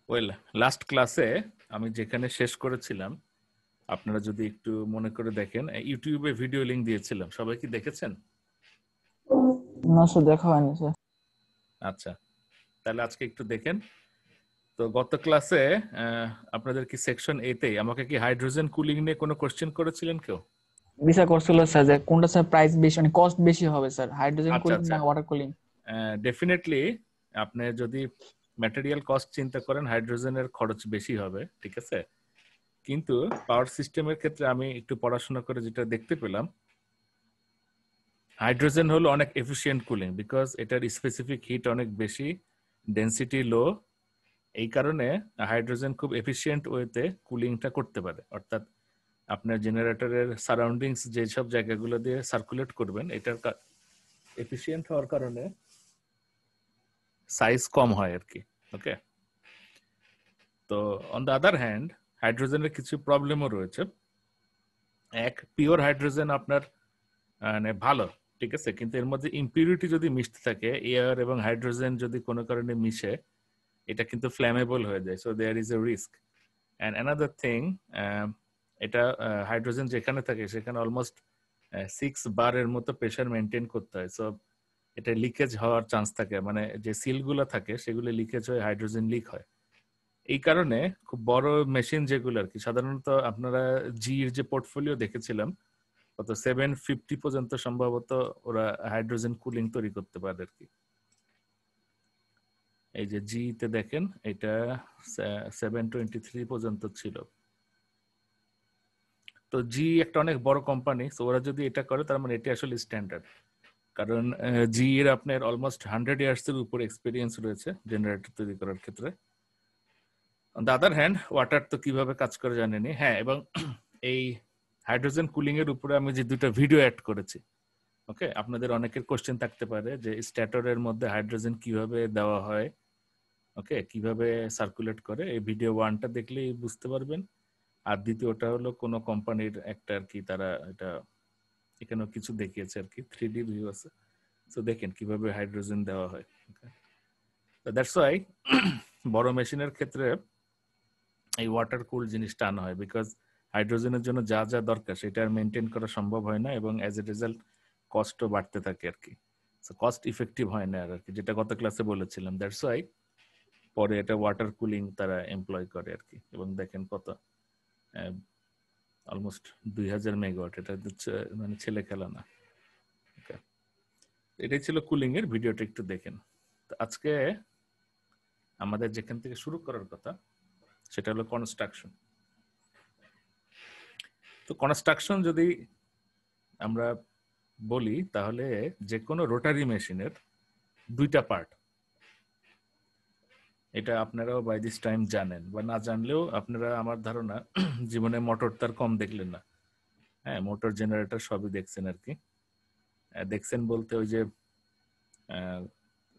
Well, last ক্লাসে আমি যেখানে শেষ করেছিলাম, আপনারা যদি একটু মনে করে দেখেন, ইউটিউবে ভিডিও লিংক দিয়েছিলাম, সবাই কি দেখেছেন? না স্যার, দেখা হয়নি স্যার। আচ্ছা, তাহলে আজকে একটু দেখেন। তো গত ক্লাসে আপনাদের কি সেকশন এতেই আমাকে কি হাইড্রোজেন কুলিং নিয়ে কোনো কোশ্চেন করেছিলেন কেউ? ভিসা করছিল স্যার যে কোনটা স্যার প্রাইস বেশি, মানে কস্ট বেশি হবে স্যার, হাইড্রোজেন আচ্ছা কুলিং আচ্ছা, না ওয়াটার কুলিং? ডেফিনেটলি আপনি যদি ম্যাটেরিয়াল কস্ট চিন্তা করেন, হাইড্রোজেনের খরচ বেশি হবে, ঠিক আছে। কিন্তু পাওয়ার সিস্টেমের ক্ষেত্রে আমি একটু পড়াশোনা করে যেটা দেখতে পেলাম, হাইড্রোজেন হলো অনেক এফিশিয়েন্ট কুলিং, বিকজ এটার স্পেসিফিক হিট অনেক বেশি, ডেন্সিটি লো। এই কারণে হাইড্রোজেন খুব এফিশিয়েন্ট ওয়েতে কুলিংটা করতে পারে। অর্থাৎ আপনার জেনারেটরের সারাউন্ডিংস যেসব জায়গাগুলো দিয়ে সার্কুলেট করবেন, এটার এফিশিয়েন্ট হওয়ার কারণে সাইজ কম হয় আর কি। ওকে, তো অন দ্য আদার হ্যান্ড হাইড্রোজেনের কিছু প্রবলেমও রয়েছে। এক, পিওর হাইড্রোজেন আপনার মানে ভালো, ঠিক আছে, কিন্তু এর মধ্যে ইম্পিউরিটি যদি মিশতে থাকে, এয়ার এবং হাইড্রোজেন যদি কোনো কারণে মিশে, এটা কিন্তু ফ্ল্যামেবল হয়ে যায়, so there is a risk. And another thing, এটা হাইড্রোজেন যেখানে থাকে সেখানে অলমোস্ট 6 বারের মতো প্রেশার মেনটেন করতে হয়, সো এটা লিকেজ হওয়ার চান্স থাকে, মানে যে সিলগুলো থাকে সেগুলো লিকেজ হয়ে হাইড্রোজেন লিক হয়। এই কারণে খুব বড় মেশিন যেগুলো আর কি, সাধারণত আপনারা জির যে পোর্টফোলিও দেখেছিলাম, কত 750 পর্যন্ত সম্ভবত ওরা হাইড্রোজেন কুলিং তৈরি করতে পারে আর কি। এই যে জি তে দেখেন, এটা 723 পর্যন্ত ছিল। তো জি একটা অনেক বড় কোম্পানি, তো ওরা যদি এটা করে তার মানে এটা আসলে স্ট্যান্ডার্ড। কারণ জি এর আপনার অলমোস্ট 100 ইয়ার্স এর উপর এক্সপিরিয়েন্স রয়েছে জেনারেটর তৈরি করার ক্ষেত্রে। On the other hand, water তো কিভাবে কাজ করে জানেনি। হ্যাঁ, এবং এই হাইড্রোজেন কুলিং এর উপরে আমি যে দুটো ভিডিও অ্যাড করেছি, ওকে, আপনাদের অনেকের কোশ্চেন থাকতে পারে যে স্ট্যাটরের মধ্যে হাইড্রোজেন কিভাবে দেওয়া হয়, ওকে, কিভাবে সার্কুলেট করে। এই ভিডিও 1টা দেখলেই বুঝতে পারবেন। আর দ্বিতীয়টা হলো কোনো কোম্পানির একটা আর কি, তারা এটা এখানেও কিছু দেখিয়েছে আর কি, 3D ভিউ আছে, তো দেখেন কিভাবে হাইড্রোজেন দেওয়া হয়। তো দ্যাটস ওয়াই বড় মেশিনের ক্ষেত্রে এই ওয়াটার কুল জিনিসটা আনা হয়, বিকজ হাইড্রোজেনের জন্য যা যা দরকার সেটা আর মেনটেন করা সম্ভব হয় না, এবং অ্যাজ এ রেজাল্ট কস্টও বাড়তে থাকে আর কি। কস্ট ইফেক্টিভ হয় না আর কি, যেটা গত ক্লাসে বলেছিলাম। দ্যাটস ওয়াই পরে এটা ওয়াটার কুলিং তারা এমপ্লয় করে আর কি। এবং দেখেন কত, অলমোস্ট 2000 মেগাওয়াট, এটা মানে ছেলে খেলা না। এটাই ছিল কুলিং এর ভিডিওটা, একটু দেখেন। তো আজকে আমাদের যেখান থেকে শুরু করার কথা সেটা হলো কনস্ট্রাকশন। তো কনস্ট্রাকশন যদি আমরা বলি, তাহলে যে কোনো রোটারি মেশিনের দুইটা পার্ট, এটা আপনারাও বাই দিস টাইম জানেন, বা না জানলেও আপনারা, আমার ধারণা, জীবনে মোটর তার কম দেখলেন না। হ্যাঁ, মোটর জেনারেটর সবই দেখছেন আর কি। দেখছেন বলতে ওই যে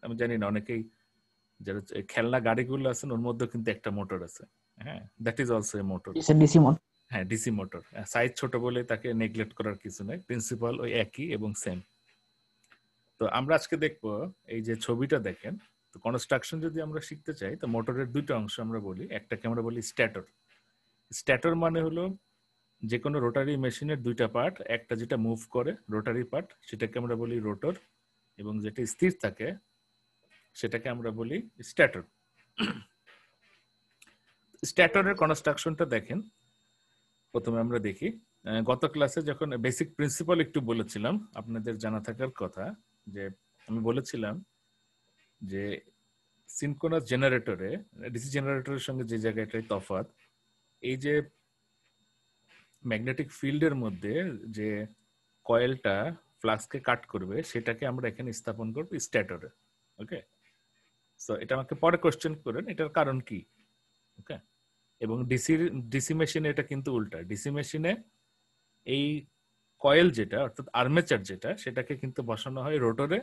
আমি জানি না, অনেকেই যারা খেলনা গাড়িগুলো আছেন ওর মধ্যে কিন্তু একটা মোটর আছে। হ্যাঁ, that is also a motor. Sir DC mode. হ্যাঁ, ডিসি মোটর। সাইজ ছোট বলে তাকে নেগলেক্ট করার কিছু নেই, প্রিন্সিপাল ওই একই এবং সেম। তো আমরা আজকে দেখবো, এই যে ছবিটা দেখেন, তো কনস্ট্রাকশন যদি আমরা শিখতে চাই, তো মোটরের দুইটা অংশ আমরা বলি। একটাকে আমরা বলি স্ট্যাটর। স্ট্যাটর মানে হলো যে কোনো রোটারি মেশিনের দুইটা পার্ট, একটা যেটা মুভ করে রোটারি পার্ট সেটাকে আমরা বলি রোটর, এবং যেটা স্থির থাকে সেটাকে আমরা বলি স্ট্যাটর। স্ট্যাটরের কনস্ট্রাকশনটা দেখেন। প্রথমে আমরা দেখি, গত ক্লাসে যখন বেসিক প্রিন্সিপাল একটু বলেছিলাম, আপনাদের জানা থাকার কথা, যে আমি বলেছিলাম যে সিনক্রোনাস জেনারেটরে, ডিসি জেনারেটরের সঙ্গে যে জায়গাটায় তফাৎ, এই যে ম্যাগনেটিক ফিল্ডের মধ্যে যে কয়েলটা ফ্লাক্সকে কাট করবে, সেটাকে আমরা এখানে স্থাপন করবো স্ট্যাটরে। ওকে, সো এটা আমাকে পরে কোশ্চেন করেন এটার কারণ কি। ওকে, এবং ডিসি মেশিনে এটা কিন্তু উল্টা। ডিসি মেশিনে এই কয়েল যেটা, অর্থাৎ আর্মেচার যেটা, সেটাকে কিন্তু বসানো হয় রোটরে,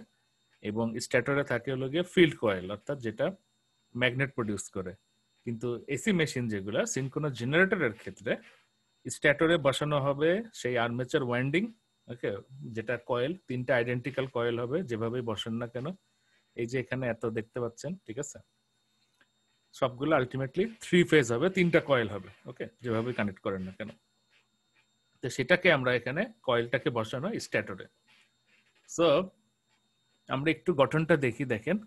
এবং স্ট্যাটরে থাকে হলো গিয়ে ফিল্ড কয়েল, অর্থাৎ যেটা ম্যাগনেট প্রডিউস করে। কিন্তু এসি মেশিন যেগুলো সিনক্রোনাস জেনারেটরের ক্ষেত্রে, স্ট্যাটরে বসানো হবে সেই আর্মেচার ওয়াইন্ডিং। ওকে, যেটা কয়েল, তিনটা আইডেন্টিক্যাল কয়েল হবে যেভাবেই বসান না কেন। এই যে এখানে এত দেখতে পাচ্ছেন, ঠিক আছে। সবগুলো আলটিমেটলি 3 ফেজ হবে, 3টা কয়েল হবে। ওকে, যেভাবে কানেক্ট করেন না কেন। তো সেটাকে আমরা এখানে কয়েলটাকে বসানো স্ট্যাটরে। সো আমরা একটু গঠনটা দেখি। দেখেন,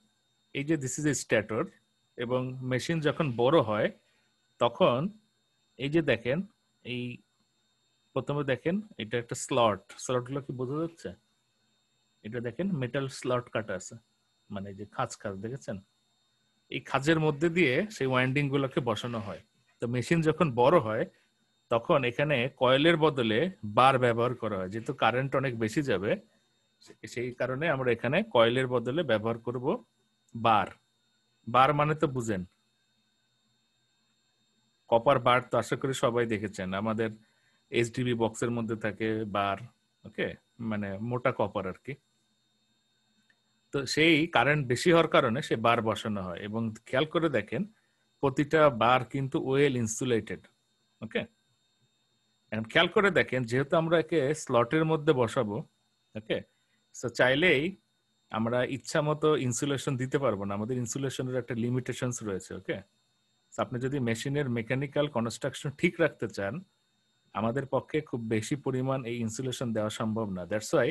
এই যে দিস ইজ এ স্ট্যাটর, এবং মেশিন যখন বড় হয় তখন এই যে দেখেন, এই প্রথমে দেখেন এটা একটা স্লটগুলো কি বোঝা যাচ্ছে? এটা দেখেন মেটাল স্লট কাটা আছে, মানে যে খাঁজ দেখেছেন? এই খাঁজের মধ্যে দিয়ে সেই ওয়াইন্ডিং গুলোকে বসানো হয়। তো মেশিন যখন বড় হয় তখন এখানে কয়েলের বদলে বার ব্যবহার করা হয়, যেহেতু কারেন্ট অনেক বেশি যাবে সেই কারণে আমরা এখানে কয়েলের বদলে ব্যবহার করব বার। বার মানে তো বুঝেন, কপার বার তো আশা করি সবাই দেখেছেন, আমাদের এইচডিবি বক্সের মধ্যে থাকে বার। ওকে, মানে মোটা কপার আর কি। তো সেই কারেন্ট বেশি হওয়ার কারণে সে বার বসানো হয়, এবং খেয়াল করে দেখেন প্রতিটা বার কিন্তু ওয়েল ইনসুলেটেড। ওকে, এখন খেয়াল করে দেখেন, যেহেতু আমরা একে স্লটের মধ্যে বসাবো, ওকে, সো চাইলেই আমরা ইচ্ছা মতো ইনসুলেশন দিতে পারবো না, আমাদের ইনসুলেশনের একটা লিমিটেশনস রয়েছে। ওকে, আপনি যদি মেশিনের মেকানিক্যাল কনস্ট্রাকশন ঠিক রাখতে চান, আমাদের পক্ষে খুব বেশি পরিমাণ এই ইনসুলেশন দেওয়া সম্ভব না। দ্যাটস ওয়াই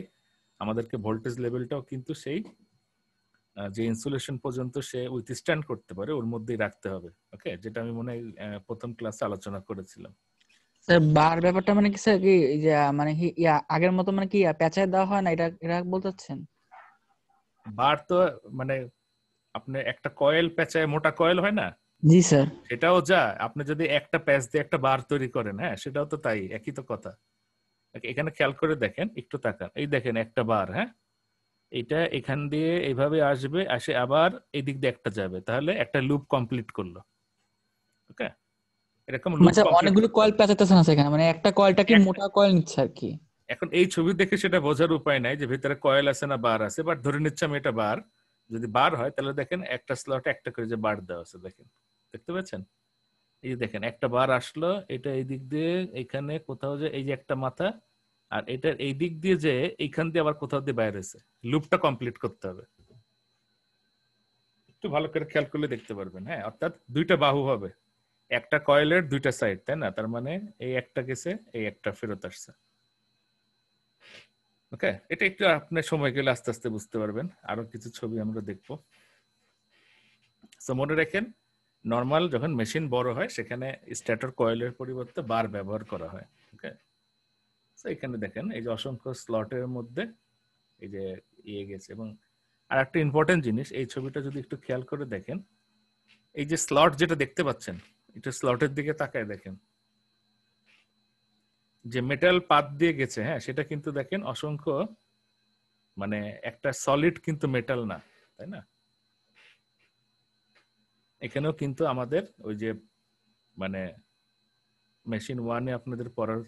আমাদেরকে ভোল্টেজ লেভেলটাও কিন্তু সেই যে ইনসুলেশন পর্যন্ত সে উইথস্ট্যান্ড করতে পারে ওর মধ্যেই রাখতে হবে। ওকে, যেটা আমি মনে হয় প্রথম ক্লাসে আলোচনা করেছিলাম। স্যার বার ব্যাপারটা মানে কি স্যার, কি এই যে মানে কি আগের মতো মানে কি পেঁচায় দেওয়া হয় না, এটা এটা বলতে চাচ্ছেন? বার তো মানে আপনি একটা কয়েল পেঁচায়, মোটা কয়েল হয় না, জি স্যার। সেটাও যা আপনি যদি একটা প্যাচ দিয়ে একটা বার তৈরি করেন, হ্যাঁ সেটাও তো তাই, একই তো কথা। এখানে খেয়াল করে দেখেন, একটু তাকান, এই দেখেন একটা বার, হ্যাঁ এটা এখান দিয়ে এইভাবে আসবে, আসে আবার এদিক দিয়ে একটা যাবে, তাহলে একটা লুপ কমপ্লিট করলো। ওকে, এরকম লুপ মানে স্যার কমপ্লিট অনেকগুলো করতে কয়েল হবে। পেঁচাতেছে না সেখানে, মানে একটা কয়েলটা কি একটা, মোটা কয়েল নিচ্ছে আর কি? এখন এই ছবি দেখে সেটা বোঝার উপায় নাই যে ভিতরে কয়েল আছে না বার আছে, বাট ধরে নিচ্ছে আমি এটা বার। যদি বার হয় তাহলে দেখেন একটা স্লটে একটা করে যে বার দেওয়া আছে, দেখেন, দেখতে পাচ্ছেন? এই যে দেখেন একটা বার আসলো, এটা এই দিক দিয়ে এখানে কোথাও, যে এই যে একটা মাথা, আর এটার এই দিক দিয়ে যে এইখান দিয়ে আবার কোথাও দিয়ে বাইরে আছে, লুপটা কমপ্লিট করতে হবে। একটু ভালো করে খেয়াল করলে দেখতে পারবেন। হ্যাঁ, অর্থাৎ দুইটা বাহু হবে, একটা কয়েলের দুইটা সাইড, তাই না? তার মানে এই একটা গেছে, এই একটা ফেরত আসছে। ওকে, এটা একটু আপনার সময় গেলে আস্তে আস্তে বুঝতে পারবেন, আরো কিছু ছবি আমরা দেখবো। সো মনে রাখেন, নর্মাল যখন মেশিন বড় হয় সেখানে স্ট্যাটর কয়েলের পরিবর্তে বার ব্যবহার করা হয়। ওকে, তো এখানে দেখেন এই যে অসংখ্য স্লটের মধ্যে এই যে ইয়ে গেছে। এবং আর একটা ইম্পর্টেন্ট জিনিস, এই ছবিটা যদি একটু খেয়াল করে দেখেন, এই যে স্লট যেটা দেখতে পাচ্ছেন, এটা স্লটের দিকে তাকায় দেখেন, যে মেটাল পাত দিয়ে গেছে, হ্যাঁ সেটা কিন্তু দেখেন অসংখ্য, মানে একটা সলিড কিন্তু মেটাল না, তাই না? এখানেও কিন্তু আমাদের ওই যে মানে মেশিন ওয়ানে আপনাদের পড়ার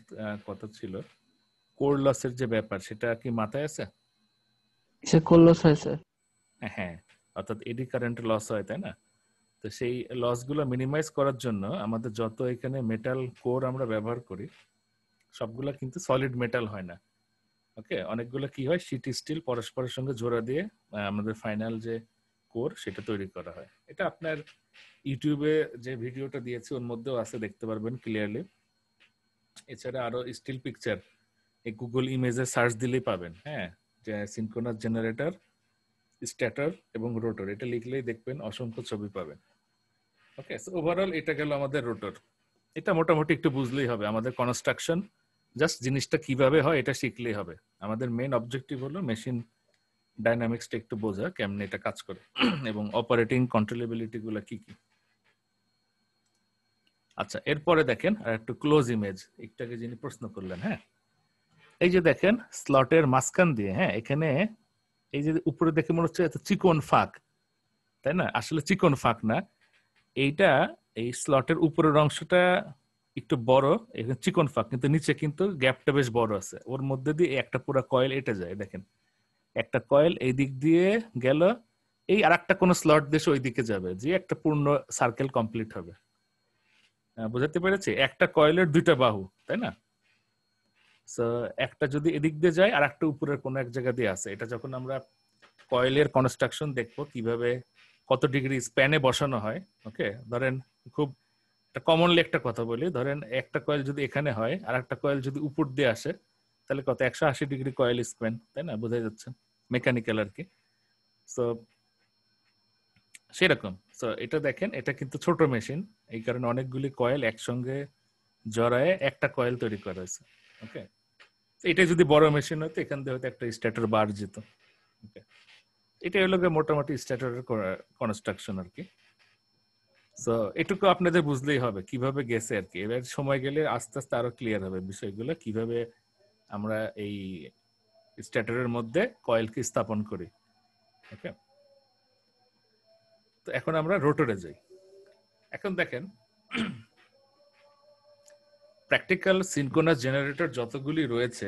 কথা ছিল, কোর লসের যে ব্যাপার, সেটা কি মাথায় আছে? সে করলো স্যার। হ্যাঁ, অর্থাৎ এডি কারেন্ট লস হয়, তাই না? তো সেই লস গুলো মিনিমাইজ করার জন্য আমাদের যত এখানে মেটাল কোর আমরা ব্যবহার করি সবগুলা কিন্তু সলিড মেটাল হয় না। ওকে, অনেকগুলো কি হয়, শীট স্টিল পরস্পরের সঙ্গে জোড়া দিয়ে আমাদের ফাইনাল যে কোর সেটা তৈরি করা হয়। এটা আপনার ইউটিউবে যে ভিডিওটা দিয়েছি ওর মধ্যেও আছে, দেখতে পারবেন ক্লিয়ারলি। এছাড়া আরো স্টিল পিকচার এই গুগল ইমেজে সার্চ দিলেই পাবেন। হ্যাঁ, যে সিনক্রোনাস জেনারেটর, স্ট্যাটার এবং রোটর, এটা লিখলেই দেখবেন অসংখ্য ছবি পাবেন। ওকে, সো ওভারঅল এটা গেল আমাদের রোটর। এটা মোটামুটি একটু বুঝলেই হবে, আমাদের কনস্ট্রাকশন জাস্ট জিনিসটা কিভাবে হয় এটা শিখলেই হবে। আমাদের মেইন অবজেক্টিভ হলো মেশিন ডাইনামিক্সটা একটু বোঝা, কেমনে এটা কাজ করে এবং অপারেটিং কন্ট্রোলেবিলিটি গুলা কি কি। আচ্ছা, এরপরে দেখেন আর একটু ক্লোজ ইমেজ, একটাকে যিনি প্রশ্ন করলেন, হ্যাঁ এই যে দেখেন স্লটের মাঝখান দিয়ে, হ্যাঁ এখানে এই যে উপরে দেখে মনে হচ্ছে এত চিকন ফাঁক, তাই না? আসলে চিকন ফাঁক না, এইটা এই স্লটের উপরের অংশটা একটু বড়, এখানে চিকন ফাঁক, কিন্তু নিচে কিন্তু গ্যাপটা বেশ বড় আছে, ওর মধ্যে দিয়ে একটা পুরো কয়েল এটা যায়। দেখেন একটা কয়েল এই দিক দিয়ে গেল, এই আর একটা কোনো স্লট দেশে ওই দিকে যাবে, যে একটা পূর্ণ সার্কেল কমপ্লিট হবে। বুঝাতে পেরেছি? একটা কয়েলের দুইটা বাহু, তাই না? সো একটা যদি এদিক দিয়ে যায় আর একটা উপরের কোনো এক জায়গা দিয়ে আছে, এটা যখন আমরা কয়েলের কনস্ট্রাকশন দেখবো কিভাবে কত ডিগ্রি স্প্যানে বসানো হয়। ওকে, ধরেন খুব কমনলি একটা কথা বলি, ধরেন একটা কয়েল যদি এখানে হয় আর একটা কয়েল যদি উপর দিয়ে আসে, তাহলে কত 180 ডিগ্রি কয়েল স্প্যান, তাই না? বোঝা যাচ্ছে, মেকানিক্যাল আর কি। সো সেরকম। সো এটা দেখেন, এটা কিন্তু ছোট মেশিন, এই কারণে অনেকগুলি কয়েল একসঙ্গে জড়ায় একটা কয়েল তৈরি করা হয়েছে। ওকে, এটা যদি বড় মেশিন হতো এখান থেকে হয়তো একটা স্ট্যাটার বার যেত। ওকে, এটা হলো মোটামুটি স্ট্যাটারের কনস্ট্রাকশন আর কি। সো এটুকু আপনাদের বুঝলেই হবে কিভাবে গেছে আর কি। এবার সময় গেলে আস্তে আস্তে আরো ক্লিয়ার হবে বিষয়গুলো, কিভাবে আমরা এই স্ট্যাটারের মধ্যে কয়েলকে স্থাপন করি। ওকে, তো এখন আমরা রোটরে যাই। এখন দেখেন, প্র্যাকটিক্যাল সিনক্রোনাস জেনারেটর যতগুলি রয়েছে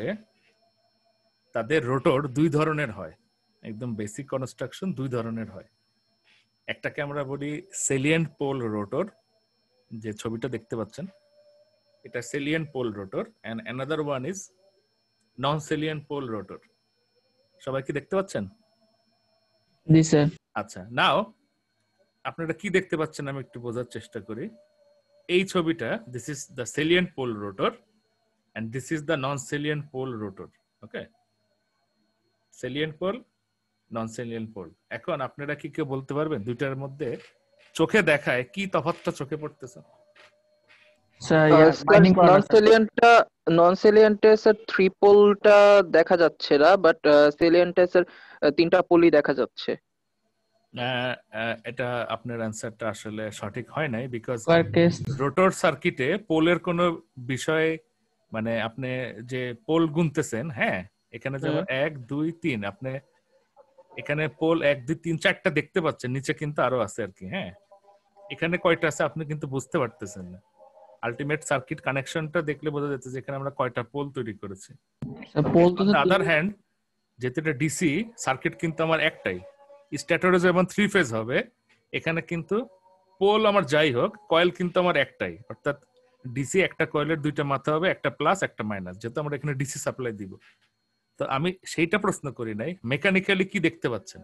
তাদের রোটর দুই ধরনের হয়, একদম বেসিক কনস্ট্রাকশন দুই ধরনের হয়। একটাকে আমরা বলি সেলিয়েন্ট পোল রোটর, যে ছবিটা দেখতে পাচ্ছেন এটা salient pole rotor, and another one is non salient pole rotor. সবাই কি দেখতে পাচ্ছেন? জি স্যার। আচ্ছা, নাও আপনারা কি দেখতে পাচ্ছেন আমি একটু বোঝার চেষ্টা করি। এই ছবিটা, this is the salient pole rotor and this is the non salient pole rotor. Okay, salient pole, non salient pole. এখন আপনারা কি কেউ বলতে পারবেন দুইটার মধ্যে চোখে দেখায় কি তফাৎটা চোখে পড়তেছে? স্যার স্যার বাইন্ডিং করা না স্যার। নন সেলিয়েন্টে স্যার 3 পোলটা দেখা যাচ্ছে না, বাট সেলিয়েন্টে স্যার 3টা পোলই দেখা যাচ্ছে। এটা আপনার অ্যান্সারটা আসলে সঠিক হয় নাই, বিকজ স্কয়ার কেস রোটর সার্কিটে পোলের কোনো বিষয়, মানে আপনি যে পোল গুনতেছেন, হ্যাঁ, এখানে যেমন 1 2 3, আপনি এখানে পোল 1 2 3 4টা দেখতে পাচ্ছেন, নিচে কিন্তু আরো আছে আর কি। হ্যাঁ, এখানে কয়টা আছে আপনি কিন্তু বুঝতে পারতেছেন না। আলটিমেট সার্কিট কানেকশনটা দেখলে বোঝা যাচ্ছে যে এখানে আমরা কয়টা পোল তৈরি করেছি। স্যার পোল তো অন দ্য আদার হ্যান্ড, যেহেতু এটা ডিসি সার্কিট কিন্তু আমার একটাই, স্ট্যাটরে যেমন 3 ফেজ হবে, এখানে কিন্তু পোল আমার যাই হোক, কয়েল কিন্তু আমার একটাই, অর্থাৎ ডিসি একটা কয়েলের দুইটা মাথা হবে, একটা প্লাস একটা মাইনাস, যেহেতু আমরা এখানে ডিসি সাপ্লাই দিব। তো আমি সেইটা প্রশ্ন করি নাই, মেকানিক্যালি কি দেখতে পাচ্ছেন?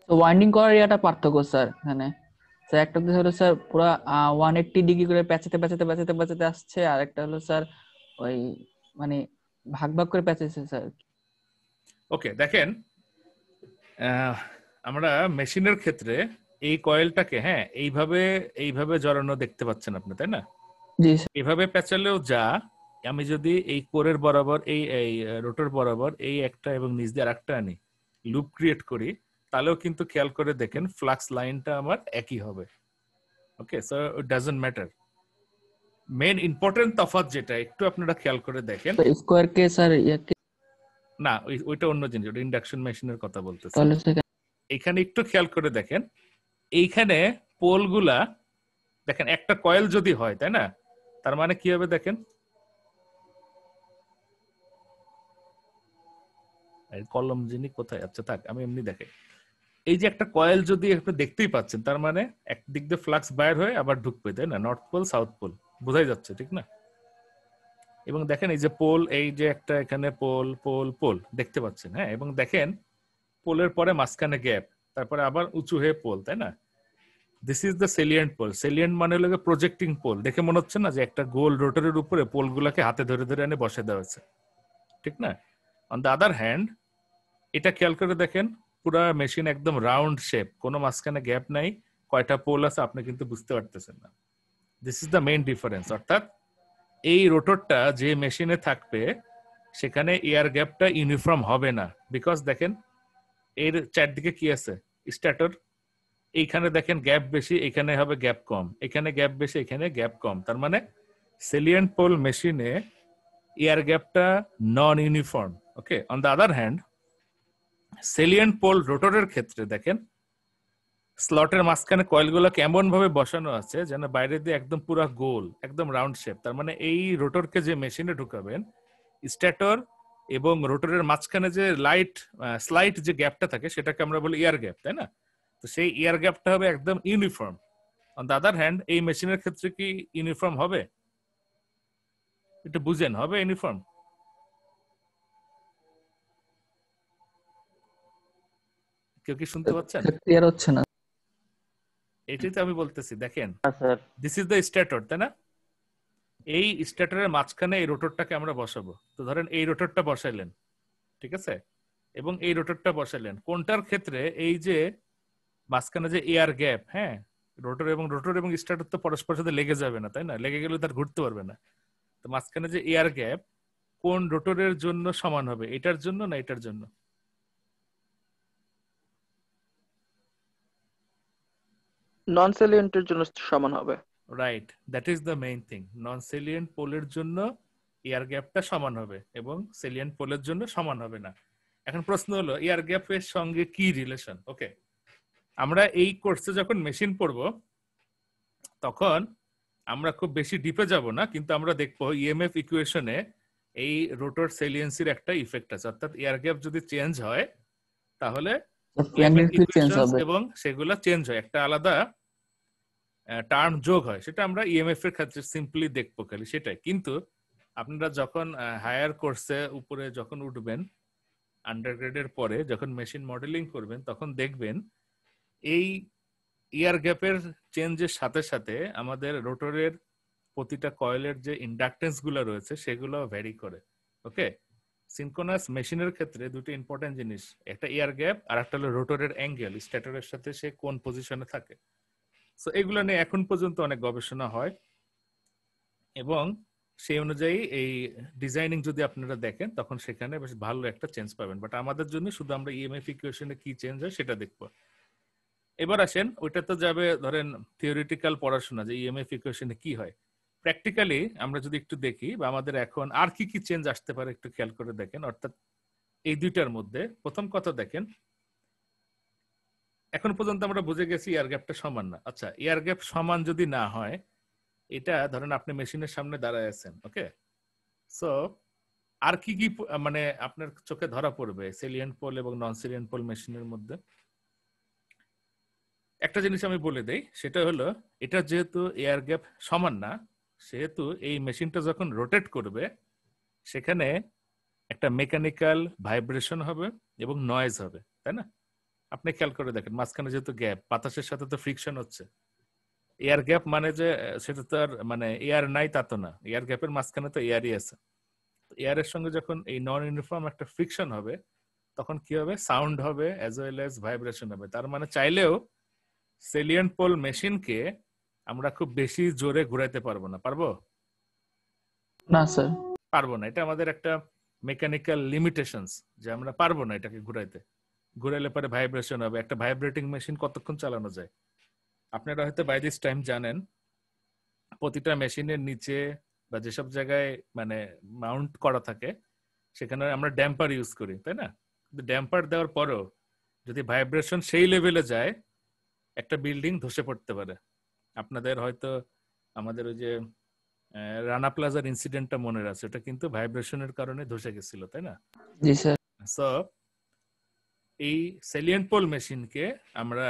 তো ওয়াইন্ডিং করার ইয়াটা পার্থক্য স্যার এখানে। স্যার একটা তো হলো স্যার পুরা 180 ডিগ্রি করে পেঁচাতে পেঁচাতে পেঁচাতে পেঁচাতে আসছে, আর একটা হলো স্যার ওই মানে ভাগ ভাগ করে পেঁচাচ্ছে স্যার। ওকে, দেখেন, আমরা মেশিনের ক্ষেত্রে এই কয়েলটাকে, হ্যাঁ, এইভাবে এইভাবে জড়ানো দেখতে পাচ্ছেন আপনি, তাই না? জি স্যার। এভাবে পেঁচালেও যা, আমি যদি এই কোরের বরাবর এই এই রোটর বরাবর এই একটা এবং নিচ দিয়ে আরেকটা আনি, লুপ ক্রিয়েট করি, তাহলেও কিন্তু খেয়াল করে দেখেন ফ্লাক্স লাইনটা আমার একই হবে। Okay, so it doesn't matter. Main important তফাৎ যেটা একটু আপনারা খেয়াল করে দেখেন, স্কয়ার কে স্যার ইয়াকে না ওইটা অন্য জিনিস, ওটা ইন্ডাকশন মেশিনের কথা বলতেছি। তাহলে স্যার এখানে একটু খেয়াল করে দেখেন, এইখানে পোলগুলা দেখেন একটা কয়েল যদি হয়, তাই না? তার মানে কি হবে দেখেন, কলম যিনি কোথায়? আচ্ছা থাক, আমি এমনি দেখাই। এই যে একটা কয়েল যদি আপনি দেখতেই পাচ্ছেন, তার মানে একদিক দিয়ে ফ্লাক্স বাইর হয়ে আবার ঢুকবে, তাই না? নর্থ পোল সাউথ পোল, বোঝাই যাচ্ছে, ঠিক না? এবং দেখেন এই যে পোল, এই যে একটা এখানে পোল পোল পোল দেখতে পাচ্ছেন, হ্যাঁ, এবং দেখেন পোলের পরে মাঝখানে গ্যাপ, তারপরে আবার উঁচু হয়ে পোল, তাই না? This is the salient pole. Salient মানে হলো প্রজেক্টিং পোল। দেখে মনে হচ্ছে না যে একটা গোল রোটারের উপরে পোলগুলোকে হাতে ধরে ধরে এনে বসে দেওয়া হয়েছে, ঠিক না? অন দ্য আদার হ্যান্ড, এটা খেয়াল করে দেখেন, পুরো মেশিন একদম রাউন্ড শেপ, কোনো মাঝখানে গ্যাপ নাই, কয়টা পোল আছে আপনি কিন্তু বুঝতে পারতেছেন না। This is the main difference. অর্থাৎ এই রোটরটা যে মেশিনে থাকবে সেখানে এয়ার গ্যাপটা ইউনিফর্ম হবে না, বিকজ দেখেন এর চারদিকে কি আছে, স্ট্যাটর, এইখানে দেখেন গ্যাপ বেশি, এখানে হবে গ্যাপ কম, এখানে গ্যাপ বেশি, এখানে গ্যাপ কম। তার মানে সেলিয়েন্ট পোল মেশিনে এয়ার গ্যাপটা non uniform. Okay, on the other hand, salient pole রোটরের ক্ষেত্রে দেখেন স্লটের মাঝখানে কয়েলগুলো কেমন ভাবে বসানো আছে যেন বাইরে দিয়ে একদম পুরো গোল, একদম রাউন্ড শেপ। তার মানে এই রোটরকে যে মেশিনে ঢুকাবেন, স্ট্যাটর এবং রোটরের মাঝখানে যে স্লাইট যে গ্যাপটা থাকে সেটাকে আমরা বলি এয়ার গ্যাপ, তাই না? তো সেই এয়ার গ্যাপটা হবে একদম uniform. On the other hand, এই মেশিনের ক্ষেত্রে কি ইউনিফর্ম হবে? একটু বুঝেন, হবে ইউনিফর্ম? কেউ কি শুনতে পাচ্ছেন? ক্লিয়ার হচ্ছে না। এটাই তো আমি বলতেছি, দেখেন স্যার দিস ইজ দ্য স্ট্যাটর, তাই না? এই স্ট্যাটরের মাঝখানে এই রোটরটাকে আমরা বসাবো। তো ধরেন এই রোটরটা বসাইলেন, ঠিক আছে, এবং এই রোটরটা বসাইলেন। কোনটার ক্ষেত্রে এই যে মাঝখানে যে এয়ার গ্যাপ, হ্যাঁ, রোটর এবং স্ট্যাটর তো পরস্পরের সাথে লেগে যাবে না, তাই না? লেগে গেলে তার ঘুরতে পারবে না। তো মাঝখানে যে এয়ার গ্যাপ কোন রোটরের জন্য সমান হবে, এটার জন্য না এটার জন্য? নন সেলিয়েন্টের জন্য সমান হবে। Right, that is the main thing. নন সেলিয়েন্ট পোলের জন্য এয়ার গ্যাপটা সমান হবে এবং সেলিয়েন্ট পোলের জন্য সমান হবে না। এখন প্রশ্ন হলো এয়ার গ্যাপের সঙ্গে কি রিলেশন? ওকে, আমরা এই কোর্সে যখন মেশিন পড়বো তখন আমরা খুব বেশি ডিপে যাব না, কিন্তু আমরা দেখবো ইএমএফ ইকুয়েশনে এই রোটর সেলিয়েন্সির একটা ইফেক্ট আছে। অর্থাৎ এয়ার গ্যাপ যদি চেঞ্জ হয় তাহলে ম্যাগনেটিক চেঞ্জ হবে এবং সেগুলো চেঞ্জ হয়, একটা আলাদা টার্ম যোগ হয়। সেটা আমরা ইএমএফ এর ক্ষেত্রে সিম্পলি দেখবো খালি সেটাই। কিন্তু আপনারা যখন হায়ার কোর্সে উপরে যখন উঠবেন, আন্ডারগ্রেডের পরে যখন মেশিন মডেলিং করবেন, তখন দেখবেন এই এয়ার গ্যাপের চেঞ্জের সাথে সাথে আমাদের রোটরের প্রতিটা কয়েলের যে ইন্ডাকটেন্স গুলো রয়েছে সেগুলো ভ্যারি করে। ওকে, সিনক্রোনাস মেশিনের ক্ষেত্রে দুটো ইম্পর্টেন্ট জিনিস, একটা এয়ার গ্যাপ আর একটা হলো রোটরের অ্যাঙ্গেল, স্ট্যাটরের সাথে সে কোন পজিশনে থাকে। সো এগুলো নিয়ে এখন পর্যন্ত অনেক গবেষণা হয় এবং সেই অনুযায়ী এই ডিজাইনিং যদি আপনারা দেখেন তখন সেখানে বেশ ভালো একটা চেঞ্জ পাবেন। বাট আমাদের জন্য শুধু আমরা ইএমএফ ইকুয়েশনে কি চেঞ্জ হয় সেটা দেখবো। এবার আসেন, ওইটা তো যাবে ধরেন থিওরিটিক্যাল পড়াশোনা যে ইএমএফ ইকুয়েশনে কি হয়। প্র্যাকটিক্যালি আমরা যদি একটু দেখি বা আমাদের এখন আর কি কি চেঞ্জ আসতে পারে একটু খেয়াল করে দেখেন। অর্থাৎ এই দুইটার মধ্যে প্রথম কথা দেখেন, এখন পর্যন্ত আমরা বুঝে গেছি এয়ার গ্যাপটা সমান না। আচ্ছা, এয়ার গ্যাপ সমান যদি না হয়, এটা ধরেন আপনি মেশিনের সামনে দাঁড়ায় আছেন, ওকে, সো আর কি কি মানে আপনার চোখে ধরা পড়বে সেলিয়েন্ট পোল এবং নন সেলিয়েন্ট পোল মেশিনের মধ্যে? একটা জিনিস আমি বলে দেই, সেটা হলো এটা যেহেতু এয়ার গ্যাপ সমান না, সেহেতু এই মেশিনটা যখন রোটেট করবে সেখানে একটা মেকানিক্যাল ভাইব্রেশন হবে এবং নয়েজ হবে, তাই না? আপনি খেয়াল করে দেখেন মাঝখানে যেহেতু গ্যাপ, বাতাসের সাথে তো ফ্রিকশন হচ্ছে। এয়ার গ্যাপ মানে যে সেটা তো আর মানে এয়ার নাই তা তো না, এয়ার গ্যাপের মাঝখানে তো এয়ারই আছে। এয়ারের সঙ্গে যখন এই নন ইউনিফর্ম একটা ফ্রিকশন হবে তখন কি হবে? সাউন্ড হবে অ্যাজ ওয়েল অ্যাজ ভাইব্রেশন হবে। তার মানে চাইলেও সেলিয়েন্ট পোল মেশিনকে আমরা খুব বেশি জোরে ঘুরাইতে পারবো না। পারবো? না স্যার, পারবো না। এটা আমাদের একটা মেকানিক্যাল লিমিটেশনস যে আমরা পারবো না এটাকে ঘুরাইতে। ঘুরাইলে পরে ভাইব্রেশন হবে। একটা ভাইব্রেটিং মেশিন কতক্ষণ চালানো যায়? আপনারা হয়তো বাই দিস টাইম জানেন প্রতিটা মেশিনের নিচে বা যেসব জায়গায় মানে মাউন্ট করা থাকে সেখানে আমরা ড্যাম্পার ইউজ করি, তাই না? কিন্তু ড্যাম্পার দেওয়ার পরও যদি ভাইব্রেশন সেই লেভেলে যায় একটা বিল্ডিং ধসে পড়তে পারে। আপনাদের হয়তো আমাদের ওই যে রানা প্লাজার ইনসিডেন্টটা মনে আছে, ওটা কিন্তু ভাইব্রেশনের কারণে ধসে গেছিল, তাই না? জি স্যার। সো এই সেলিয়েন্ট পোল মেশিনকে আমরা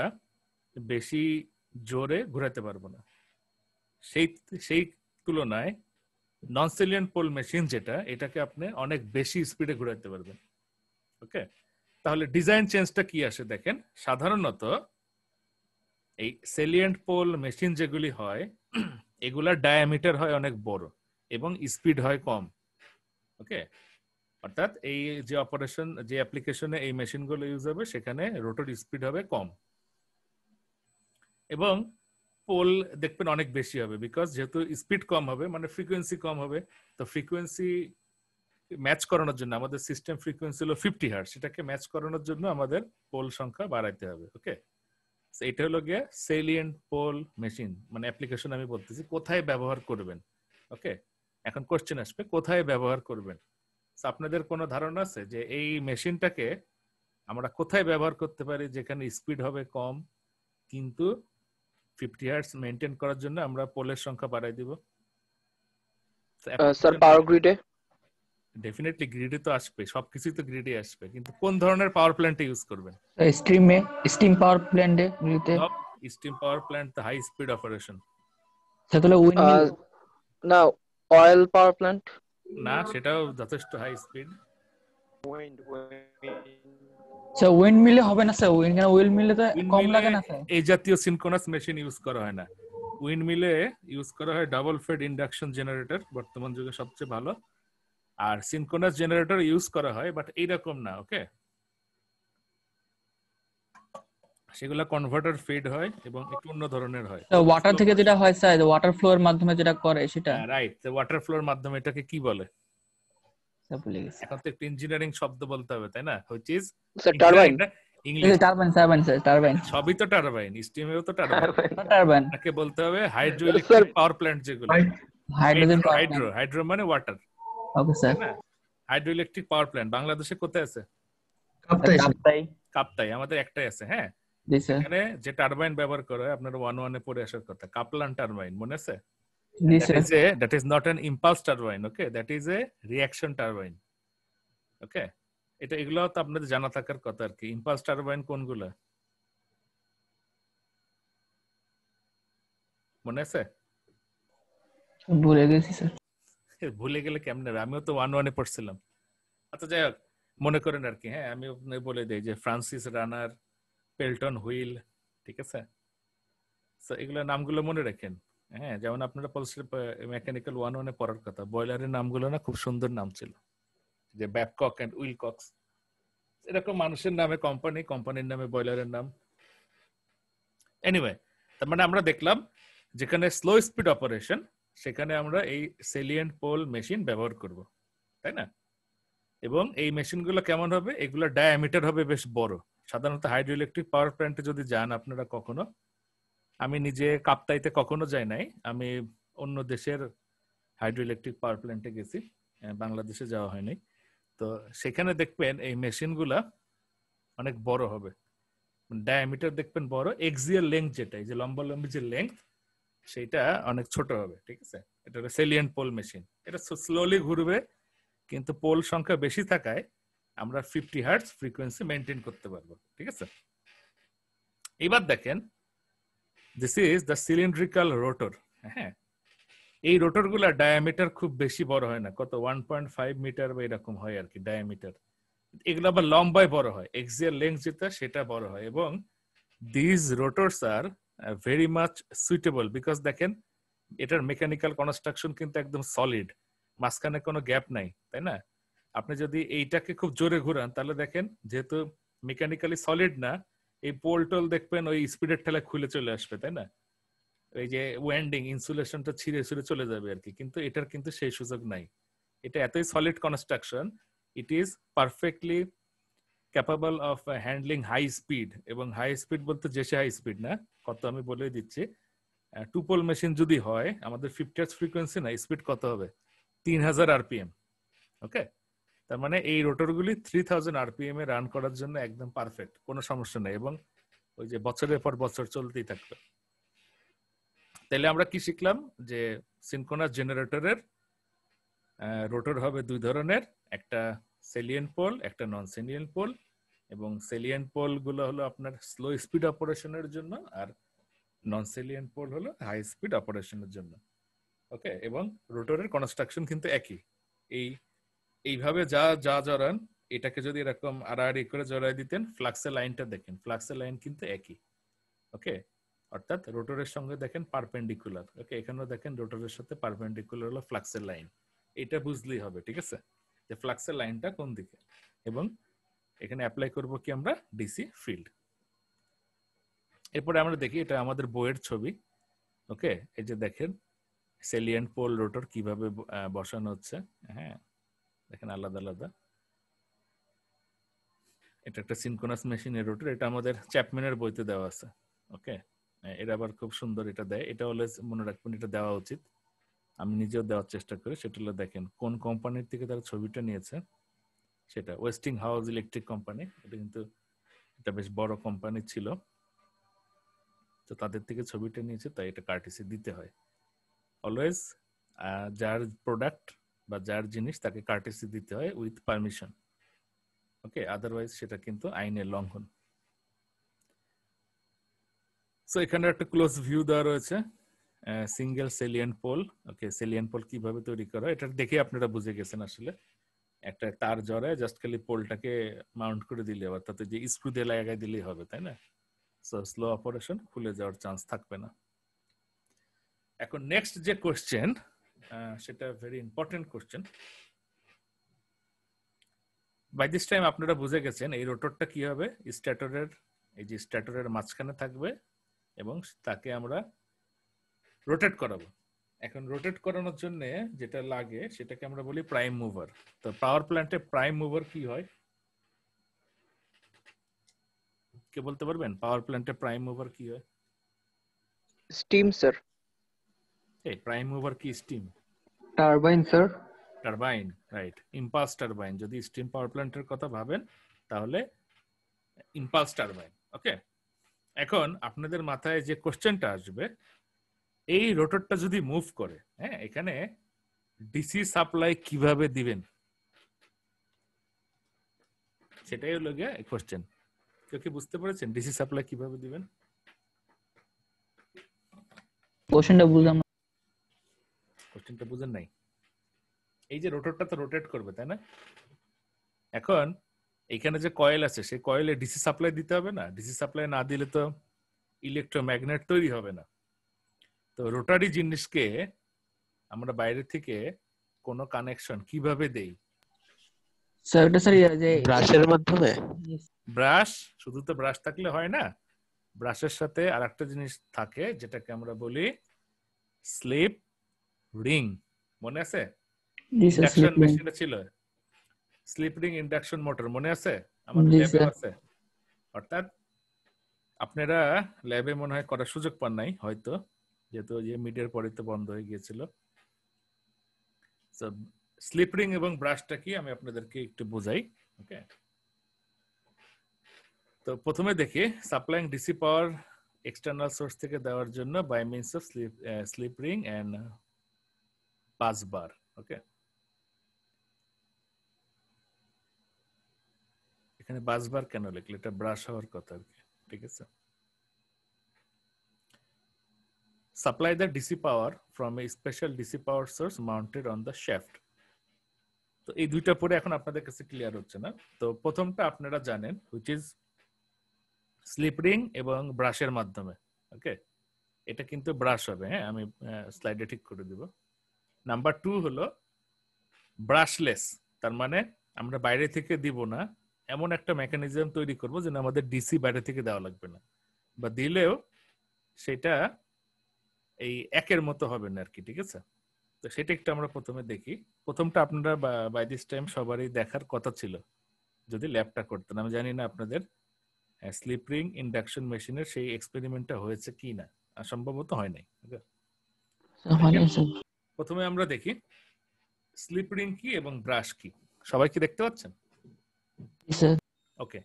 বেশি জোরে ঘোরাতে পারবো না। সেই সেই তুলনায় নন সেলিয়েন্ট পোল মেশিন যেটা, এটাকে আপনি অনেক বেশি স্পিডে ঘোরাতে পারবেন। ওকে, তাহলে ডিজাইন চেঞ্জটা কি আসে দেখেন। সাধারণত এই সেলিয়েন্ট পোল মেশিন যেগুলি হয় এগুলার ডায়ামিটার হয় অনেক বড় এবং স্পিড হয় কম। ওকে, অর্থাৎ এই যে অপারেশন যে অ্যাপ্লিকেশনে এই মেশিনগুলো ইউজ হবে সেখানে রোটর স্পিড হবে কম এবং পোল দেখবেন অনেক বেশি হবে। বিকজ যেহেতু স্পিড কম হবে মানে ফ্রিকোয়েন্সি কম হবে, তো ফ্রিকোয়েন্সি ম্যাচ করানোর জন্য আমাদের সিস্টেম ফ্রিকোয়েন্সি হলো 50 হার্টজ, সেটাকে ম্যাচ করানোর জন্য আমাদের পোল সংখ্যা বাড়াইতে হবে। ওকে, এটা হলো গিয়ে সেলিয়েন্ট পোল মেশিন মানে অ্যাপ্লিকেশন আমি বলতেছি কোথায় ব্যবহার করবেন। ওকে, এখন কোশ্চেন আসবে কোথায় ব্যবহার করবেন। আপনাদের কোনো ধারণা আছে যে এই মেশিনটাকে আমরা কোথায় ব্যবহার করতে পারি যেখানে স্পিড হবে কম কিন্তু 50 হার্টজ মেইনটেইন করার জন্য আমরা পোলের সংখ্যা বাড়াই দিব? স্যার পাওয়ার গ্রিডে। ডেফিনেটলি গ্রিডে তো আসবে, সবকিছুই তো গ্রিডে আসবে, কিন্তু কোন ধরনের পাওয়ার প্ল্যান্টে ইউজ করবেন? স্টিম পাওয়ার প্ল্যান্টে গুলিতে। স্টিম পাওয়ার প্ল্যান্ট তো হাই স্পিড অপারেশন। সেগুলো উইন্ডমিল না, অয়েল পাওয়ার প্ল্যান্ট না, সেটাও যথেষ্ট হাই স্পিড। স্যার উইন্ড মিলে হবে না স্যার, উইন্ড মিলে তো উইন্ড কম মিলে লাগে না স্যার? এই জাতীয় সিনক্রোনাস মেশিন ইউজ করা হয় না। উইন্ড মিলে ইউজ করা হয় ডাবল ফেড ইন্ডাকশন জেনারেটর, বর্তমান যুগে সবচেয়ে ভালো। আর সিনক্রোনাস জেনারেটর ইউজ করা হয়, বাট এইরকম না। ওকে, সেগুলা কনভার্টার ফিড হয় এবং একটু অন্য ধরনের হয়। স্যার ওয়াটার থেকে যেটা হয় স্যার, ওয়াটার ফ্লোর মাধ্যমে যেটা করে সেটা রাইট, ওয়াটার ফ্লোর মাধ্যমে এটাকে কি বলে? স্যার ভুলে গেছি। এখন তো একটু ইঞ্জিনিয়ারিং শব্দ বলতে হবে, তাই না? Which is sir turbine. English. Turbine sir, turbine. সবই তো টারবাইন, স্টিমেও তো টারবাইন। টারবাইন তাকে বলতে হবে hydro sir electric power plant যেগুলো। হাইড্রোজেন পাওয়ার হাইড্রো হাইড্রো মানে ওয়াটার, ওকে স্যার। তাই না? হাইড্রো ইলেকট্রিক পাওয়ার প্ল্যান্ট বাংলাদেশে কোথায় আছে? কাপ্তাই। কাপ্তাই, আমাদের একটাই আছে। হ্যাঁ, জি স্যার। এখানে যে টারবাইন ব্যবহার করা হয় আপনারা 1-1 পড়ে আসার কথা, কাপলান টারবাইন, মনে আছে? জি sir. That is not an impulse turbine, okay? That is a reaction turbine. Okay? এগুলো তো আপনাদের জানা থাকার কথা আর কি। ইম্পালস টারবাইন কোনগুলো মনে আছে? ভুলে গেছি স্যার। ভুলে গেলে কেমনে? আমিও তো 1-1 পড়ছিলাম। আচ্ছা যাই হোক, মনে করেন আর কি। হ্যাঁ, আমি বলে দিই যে ফ্রান্সিস রানার, পেলটন হুইল, ঠিক আছে? এগুলো নামগুলো মনে রাখেন। হ্যাঁ, যেমন আপনারা মেকানিক্যাল 1-1 পড়ার কথা, বয়লারের নামগুলো না খুব সুন্দর নাম ছিল, যে ব্যাবকক এন্ড উইলকক্স, এরকম মানুষের নামে কোম্পানি, কোম্পানির নামে বয়লারের নাম। এনিওয়ে, তার মানে আমরা দেখলাম যেখানে স্লো স্পিড অপারেশন, সেখানে আমরা এই সেলিয়েন্ট পোল মেশিন ব্যবহার করব, তাই না? এবং এই মেশিনগুলো কেমন হবে? এগুলো ডায়ামিটার হবে বেশ বড়। সাধারণত হাইড্রো ইলেকট্রিক পাওয়ার প্ল্যান্টে যদি যান আপনারা কখনো, আমি নিজে কাপ্তাইতে কখনো যাই নাই, আমি অন্য দেশের হাইড্রো ইলেকট্রিক পাওয়ার প্ল্যান্টে গেছি, বাংলাদেশে যাওয়া হয়নি। তো সেখানে দেখবেন এই মেশিনগুলা অনেক বড় হবে, ডায়ামিটার দেখবেন বড়, এক্সিয়াল লেংথ যেটা, এই যে লম্বালম্বি যে লেংথ, সেটা অনেক ছোট হবে, ঠিক আছে? এটা হলো সেলিয়েন্ট পোল মেশিন। এটা স্লোলি ঘুরবে, কিন্তু পোল সংখ্যা বেশি থাকায় আমরা 50 হার্টজ ফ্রিকোয়েন্সি মেনটেন করতে পারবো, ঠিক আছে? এবার দেখেন, this is the cylindrical rotor. হ্যাঁ, এই রোটর গুলা ডায়ামিটার খুব বেশি বড় হয় না, কত 1.5 মিটার বা এরকম হয় আর কি ডায়ামিটার। এগুলো আবার লম্বায় বড় হয়, এক্সিয়াল লেংথ যেটা সেটা বড় হয়। এবং this rotors are very much suitable, because দেখেন এটার মেকানিক্যাল কনস্ট্রাকশন কিন্তু একদম সলিড, মাঝখানে কোনো গ্যাপ নাই, তাই না? আপনি যদি এইটাকে খুব জোরে ঘুরান তাহলে দেখেন, যেহেতু মেকানিক্যালি সলিড না, এই পোল টোল দেখবেন ওই স্পিডের ঠেলা খুলে চলে আসবে, তাই না? এই যে ওয়েন্ডিং ইনসুলেশনটা ছিঁড়ে ছিঁড়ে চলে যাবে আর কি। কিন্তু এটার কিন্তু সেই সুযোগ নাই, এটা এতই solid construction, it is perfectly capable of handling high speed. এবং হাই স্পিড বলতে যে সে হাই স্পিড না, কত আমি বলে দিচ্ছি। টু পোল মেশিন যদি হয়, আমাদের 50 হার্টজ ফ্রিকোয়েন্সি না, স্পিড কত হবে? 3000 আরপিএম। ওকে, তার মানে এই রোটরগুলি 3000 আরপিএম এ রান করার জন্য একদম পারফেক্ট, কোনো সমস্যা নেই। এবং ওই যে বছরের পর বছর চলতেই থাকবে। তাহলে আমরা কি শিখলাম? যে সিনক্রোনাস জেনারেটরের রোটর হবে দুই ধরনের, একটা সেলিয়েন্ট পোল, একটা নন সেলিয়েন্ট পোল। এবং সেলিয়েন্ট পোল গুলো হলো আপনার স্লো স্পিড অপারেশনের জন্য, আর নন সেলিয়েন্ট পোল হলো হাই স্পিড অপারেশনের জন্য। ওকে, এবং রোটরের কনস্ট্রাকশন কিন্তু একই। এইভাবে যা জড়ান, এটাকে যদি এরকম আড়াআড়ি করে জড়াই দিতেন, ফ্লাক্সের লাইনটা দেখেন, ফ্লাক্সের লাইন কিন্তু একই। ওকে, অর্থাৎ রোটরের সঙ্গে দেখেন পারপেন্ডিকুলার। ওকে, এখানেও দেখেন রোটরের সাথে পারপেন্ডিকুলার হলো ফ্লাক্সের লাইন। এটা বুঝলেই হবে, ঠিক আছে, যে ফ্লাক্সের লাইনটা কোন দিকে। এবং এখানে অ্যাপ্লাই করব কি আমরা? DC field. এরপরে আমরা দেখি, এটা আমাদের বইয়ের ছবি। ওকে, এই যে দেখেন সেলিয়েন্ট পোল রোটর কিভাবে বসানো হচ্ছে। হ্যাঁ, দেখেন আলাদা আলাদা। এটা একটা সিনক্রোনাস মেশিনের রোটর, এটা আমাদের চ্যাপম্যানের বইতে দেওয়া আছে। ওকে, এটা আবার খুব সুন্দর, এটা দেয়, এটা অলওয়েজ মনে রাখবেন, এটা দেওয়া উচিত। আমি নিজেও দেওয়ার চেষ্টা করি। সেটা হলো দেখেন কোন কোম্পানির থেকে তারা ছবিটা নিয়েছে, সেটা ওয়েস্টিং হাউস ইলেকট্রিক কোম্পানি। এটা কিন্তু এটা বেশ বড় কোম্পানি ছিল, তো তাদের থেকে ছবিটা নিয়েছে, তাই এটা কার্টিসি দিতে হয় অলওয়েজ। যার প্রোডাক্ট বা যার জিনিস তাকে কার্টিসি দিতে হয় উইথ পারমিশন। ওকে, আদারওয়াইজ সেটা কিন্তু আইনের লঙ্ঘন। সো এখানে একটা ক্লোজ ভিউ দেওয়া রয়েছে, সিঙ্গেল সেলিয়েন্ট পোল। ওকে, সেলিয়েন্ট পোল কিভাবে তৈরি করা, এটা দেখে আপনারা বুঝে গেছেন আসলে একটা তার জড়ে জাস্ট খালি পোলটাকে মাউন্ট করে দিলে, অর্থাৎ যে স্ক্রু দিয়ে লাগাই দিলেই হবে, তাই না? সো স্লো অপারেশন, খুলে যাওয়ার চান্স থাকবে না। এখন নেক্সট যে কোশ্চেন, সেটা very important question. By this time আপনারা বুঝে গেছেন এই রোটরটা কি হবে। স্ট্যাটরের, এই যে স্ট্যাটরের মাঝখানে থাকবে এবং তাকে আমরা রোটেট করাবো। এখন রোটেট করানোর জন্য যেটা লাগে সেটাকে আমরা বলি প্রাইম মুভার। তো পাওয়ার প্ল্যান্টে প্রাইম মুভার কি হয়, কে বলতে পারবেন? পাওয়ার প্ল্যান্টে প্রাইম মুভার কি হয়? Steam sir. এই প্রাইম মুভার কি? Steam turbine sir. Turbine, right, impulse turbine. যদি স্টিম পাওয়ার প্ল্যান্টের কথা ভাবেন তাহলে ইম্পালস টারবাইন। ওকে, এখন আপনাদের মাথায় যে কোশ্চেনটা আসবে, এই রোটরটা যদি মুভ করে, হ্যাঁ, এখানে ডিসি সাপ্লাই কিভাবে দিবেন, সেটাই হলো গিয়ে কোশ্চেন। কেউ কি বুঝতে পেরেছেন ডিসি সাপ্লাই কিভাবে দিবেন? কোশ্চেনটা বুঝলাম না। কোশ্চেনটা বুঝেন নাই? এই যে রোটরটা তো রোটেট করবে, তাই না? এখন এখানে যে কয়েল আছে সেই কয়েলে ডিসি সাপ্লাই দিতে হবে না? ডিসি সাপ্লাই না দিলে তো ইলেকট্রোম্যাগনেট তৈরি হবে না। তো রোটারি জিনিসকে আমরা বাইরে থেকে কোনো কানেকশন কিভাবে দেই? স্যার এটা স্যার যে ব্রাশের মাধ্যমে। ব্রাশ, শুধু তো ব্রাশ থাকলে হয় না, ব্রাশের সাথে আরেকটা জিনিস থাকে যেটাকে আমরা বলি স্লিপ রিং। মনে আছে? জি স্যার, ইন্ডাকশন মেশিনে ছিল স্লিপ রিং ইন্ডাকশন মোটর, মনে আছে? আমাদের জি ল্যাবে স্যার। আছে। অর্থাৎ আপনারা ল্যাবে মনে হয় করার সুযোগ পান নাই হয়তো, যেহেতু যে মিডিয়ার পরে তো বন্ধ হয়ে গিয়েছিল। স্লিপ রিং এবং ব্রাশটা কি আমি আপনাদেরকে একটু বোঝাই। ওকে, তো প্রথমে দেখি supplying DC power external source থেকে দেওয়ার জন্য by means of slip ring and bus bar. Okay, এখানে বাস বার কেন লিখলে? এটা ব্রাশ হওয়ার কথা আর কি, ঠিক আছে? Supply the DC power from a special DC power source mounted on the shaft. তো এই দুইটা পরে এখন আপনাদের কাছে ক্লিয়ার হচ্ছে না। তো প্রথমটা আপনারা জানেন, which is স্লিপ রিং এবং ব্রাশের মাধ্যমে। ওকে, এটা কিন্তু ব্রাশ হবে, হ্যাঁ, আমি স্লাইডে ঠিক করে দিব। নাম্বার 2 হলো ব্রাশলেস, তার মানে আমরা বাইরে থেকে দিব না, এমন একটা মেকানিজম তৈরি করব যেন আমাদের ডিসি বাইরে থেকে দেওয়া লাগবে না, বা দিলেও সেটা এই একের মতো হবে না আর কি, ঠিক আছে? তো সেটা একটু আমরা প্রথমে দেখি। প্রথমটা আপনারা বাই দিস টাইম সবারই দেখার কথা ছিল যদি ল্যাবটা করতেন। আমি জানি না আপনাদের স্লিপ রিং ইন্ডাকশন মেশিনের সেই এক্সপেরিমেন্টটা হয়েছে কি না, সম্ভবত হয় নাই। প্রথমে আমরা দেখি স্লিপ রিং কি এবং ব্রাশ কি। সবাই কি দেখতে পাচ্ছেন? ওকে,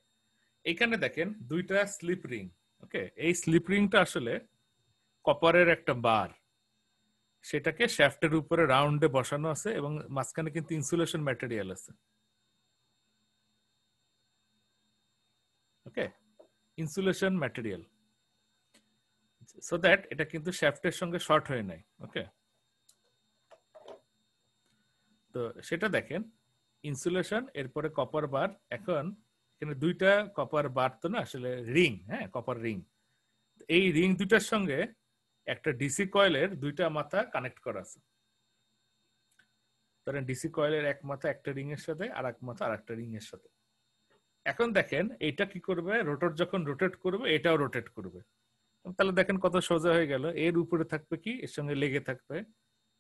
এখানে দেখেন দুইটা স্লিপ রিং। ওকে, এই স্লিপ রিংটা আসলে কপারের একটা বার, সেটাকে শ্যাফটের উপরে রাউন্ডে বসানো আছে এবং মাঝখানে কিন্তু ইনসুলেশন ম্যাটেরিয়াল আছে। ওকে, ইনসুলেশন ম্যাটেরিয়াল, সো দ্যাট এটা কিন্তু শ্যাফটের সঙ্গে শর্ট হয়ে নাই। ওকে, তো সেটা দেখেন ইনসুলেশন, এরপরে কপার বার। এখন এখানে দুইটা কপার বার তো না, আসলে রিং, হ্যাঁ, কপার রিং। এই রিং দুইটার সঙ্গে একটা ডিসি কয়েলের দুইটা মাথা কানেক্ট করা আছে। ধরেন ডিসি কয়েলের এক মাথা একটা রিং এর সাথে আর এক মাথা আর একটা রিং এর সাথে। এখন দেখেন এটা কি করবে, রোটর যখন রোটেট করবে এটাও রোটেট করবে। তাহলে দেখেন কত সোজা হয়ে গেল। এর উপরে থাকবে কি, এর সঙ্গে লেগে থাকবে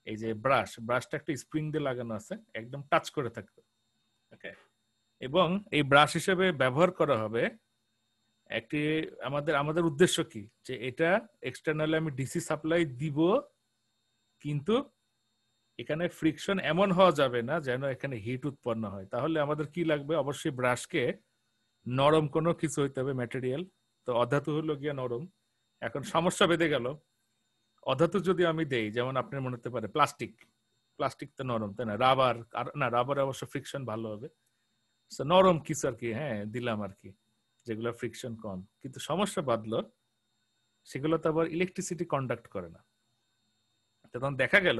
এই যে ব্রাশ, ব্রাশটা একটা স্প্রিং দিয়ে লাগানো আছে, একদম টাচ করে থাকবে। ওকে, এবং এই ব্রাশ হিসেবে ব্যবহার করা হবে একটি, আমাদের উদ্দেশ্য কি, যে এটা এক্সটার্নালি আমি ডিসি সাপ্লাই দিব, কিন্তু এখানে ফ্রিকশন এমন হওয়া যাবে না যেন এখানে হিট উৎপন্ন হয়। তাহলে আমাদের কি লাগবে, অবশ্যই ব্রাশকে নরম কোনো কিছু হইতে হবে, ম্যাটেরিয়াল। তো অধাতু হলো গিয়া নরম। এখন সমস্যা বেঁধে গেল, অধাতু যদি আমি দেই, যেমন আপনার মনে হতে পারে প্লাস্টিক, প্লাস্টিক তো নরম, তাই না? রাবার, আর না, রাবারে অবশ্য ফ্রিকশন ভালো হবে, নরম কিছু আর কি, হ্যাঁ, দিলাম আর কি, যেগুলো ফ্রিকশন কম। কিন্তু সমস্যা বাঁধলো, সেগুলো তো আবার ইলেকট্রিসিটি কন্ডাক্ট করে না। তখন দেখা গেল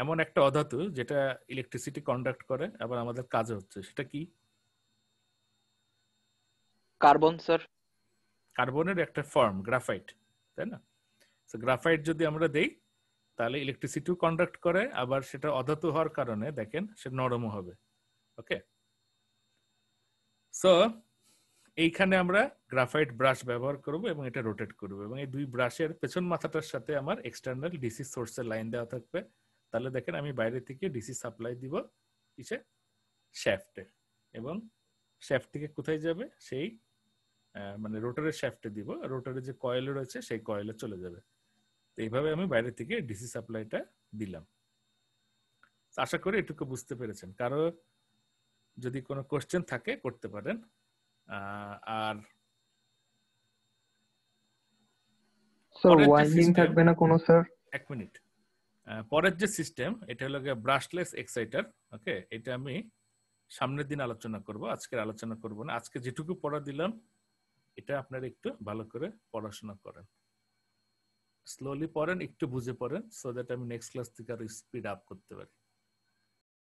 এমন একটা অধাতু যেটা ইলেকট্রিসিটি কন্ডাক্ট করে আবার আমাদের কাজে হচ্ছে, সেটা কি? Carbon sir. কার্বনের একটা ফর্ম গ্রাফাইট, তাই না? তো গ্রাফাইট যদি আমরা দেই তাহলে ইলেকট্রিসিটিও কন্ডাক্ট করে, আবার সেটা অধাতু হওয়ার কারণে দেখেন সে নরমও হবে। ওকে, সো এইখানে আমরা গ্রাফাইট ব্রাশ ব্যবহার করব এবং এটা রোটেট করব, এবং এই দুই ব্রাশের পেছন মাথাটার সাথে আমার এক্সটার্নাল ডিসি সোর্সের লাইন দেওয়া থাকবে। তাহলে দেখেন আমি বাইরে থেকে ডিসি সাপ্লাই দিব কিসে? শ্যাফটে, এবং শ্যাফট থেকে কোথায় যাবে? সেই মানে রোটারের শ্যাফটে দিব, রোটারের যে কয়েল রয়েছে সেই কয়েলে চলে যাবে। তো এইভাবে আমি বাইরে থেকে ডিসি সাপ্লাইটা দিলাম। আশা করি এটুকু বুঝতে পেরেছেন। কারো যদি কোনো কোশ্চেন থাকে করতে পারেন। আর স্যার পরের যে ওয়াইন্ডিং সিস্টেম, থাকবে না কোনো স্যার? এক মিনিট, পরের যে সিস্টেম এটা হলো ব্রাশলেস এক্সাইটার। ওকে, এটা আমি সামনের দিন আলোচনা করব, আজকে আলোচনা করব না। আজকে যেটুকু পড়া দিলাম এটা আপনারা একটু ভালো করে পড়াশোনা করেন, স্লোলি পড়েন, একটু বুঝে পড়েন, সো দ্যাট আমি নেক্সট ক্লাস থেকে আরো স্পিড আপ করতে পারি।